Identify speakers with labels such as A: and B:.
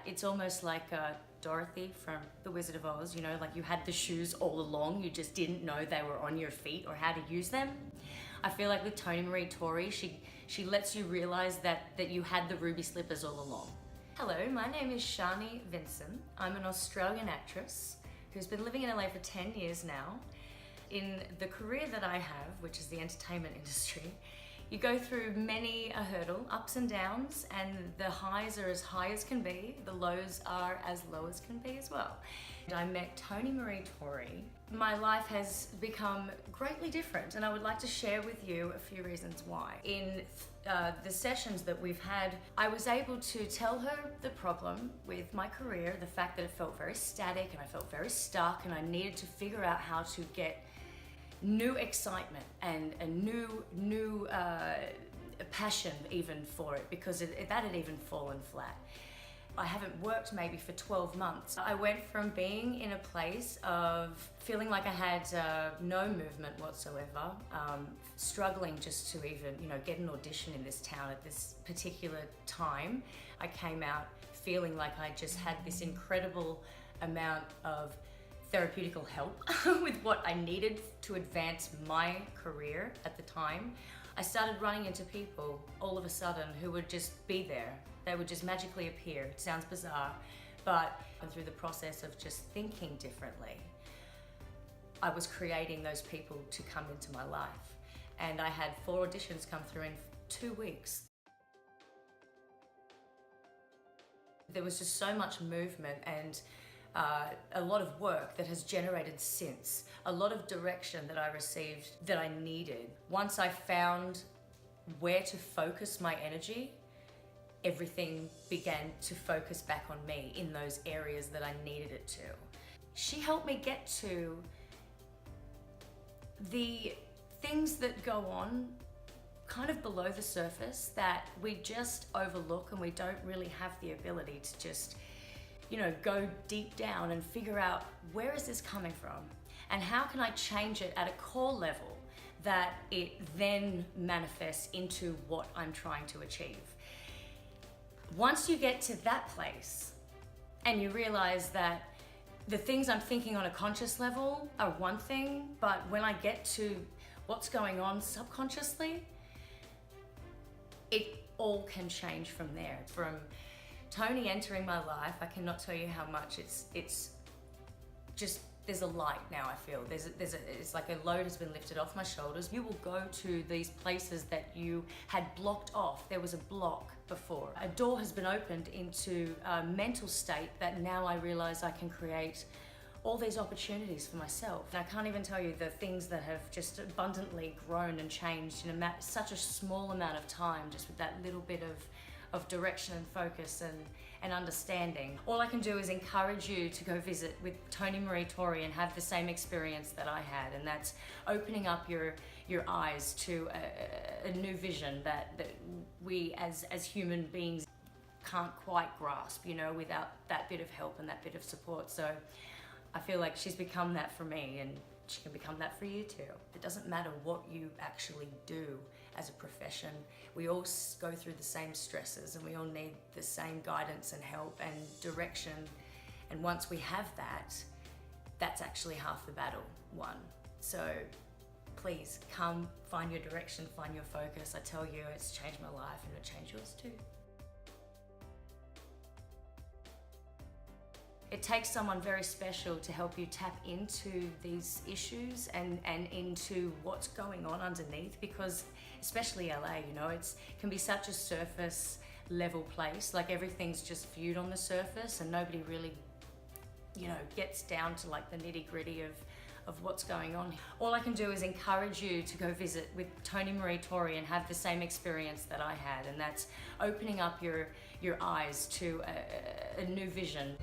A: it's almost like Dorothy from The Wizard of Oz, you know, like you had the shoes all along, you just didn't know they were on your feet or how to use them. I feel like with Toni Marie Tori, she lets you realize that you had the ruby slippers all along. Hello, my name is Sharni Vinson. I'm an Australian actress who's been living in LA for 10 years now. In the career that I have, which is the entertainment industry, you go through many a hurdle, ups and downs, and the highs are as high as can be, the lows are as low as can be as well. And I met Toni Marie Tori. My life has become greatly different, and I would like to share with you a few reasons why. In the sessions that we've had, I was able to tell her the problem with my career, the fact that it felt very static and I felt very stuck, and I needed to figure out how to get new excitement and a new passion even for it, because that had even fallen flat. I haven't worked maybe for 12 months. I went from being in a place of feeling like I had no movement whatsoever, struggling just to even, you know, get an audition in this town at this particular time. I came out feeling like I just had this incredible amount of therapeutical help with what I needed to advance my career at the time. I started running into people all of a sudden who would just be there. They would just magically appear. It sounds bizarre, but through the process of just thinking differently, I was creating those people to come into my life. And I had 4 auditions come through in 2 weeks. There was just so much movement and a lot of work that has generated since, a lot of direction that I received that I needed. Once I found where to focus my energy, everything began to focus back on me in those areas that I needed it to. She helped me get to the things that go on kind of below the surface that we just overlook, and we don't really have the ability to just, you know, go deep down and figure out where is this coming from and how can I change it at a core level that it then manifests into what I'm trying to achieve. Once you get to that place and you realize that the things I'm thinking on a conscious level are one thing, but when I get to what's going on subconsciously, it all can change from there. From Toni entering my life, I cannot tell you how much it's just, there's a light now. I feel it's like a load has been lifted off my shoulders. You will go to these places that you had blocked off. There was a block before. A door has been opened into a mental state that now I realize I can create all these opportunities for myself. And I can't even tell you the things that have just abundantly grown and changed in such a small amount of time, just with that little bit of direction and focus and understanding. All I can do is encourage you to go visit with Toni Marie Tori and have the same experience that I had, and that's opening up your eyes to a new vision that we as human beings can't quite grasp, you know, without that bit of help and that bit of support. So I feel like she's become that for me, and she can become that for you too. It doesn't matter what you actually do as a profession. We all go through the same stresses, and we all need the same guidance and help and direction. And once we have that, that's actually half the battle won. So please come, find your direction, find your focus. I tell you, it's changed my life, and it'll change yours too. It takes someone very special to help you tap into these issues and into what's going on underneath, because especially LA, you know, it can be such a surface level place. Like everything's just viewed on the surface, and nobody really, you know, gets down to like the nitty gritty of what's going on. All I can do is encourage you to go visit with Toni Marie Tori and have the same experience that I had, and that's opening up your eyes to a new vision.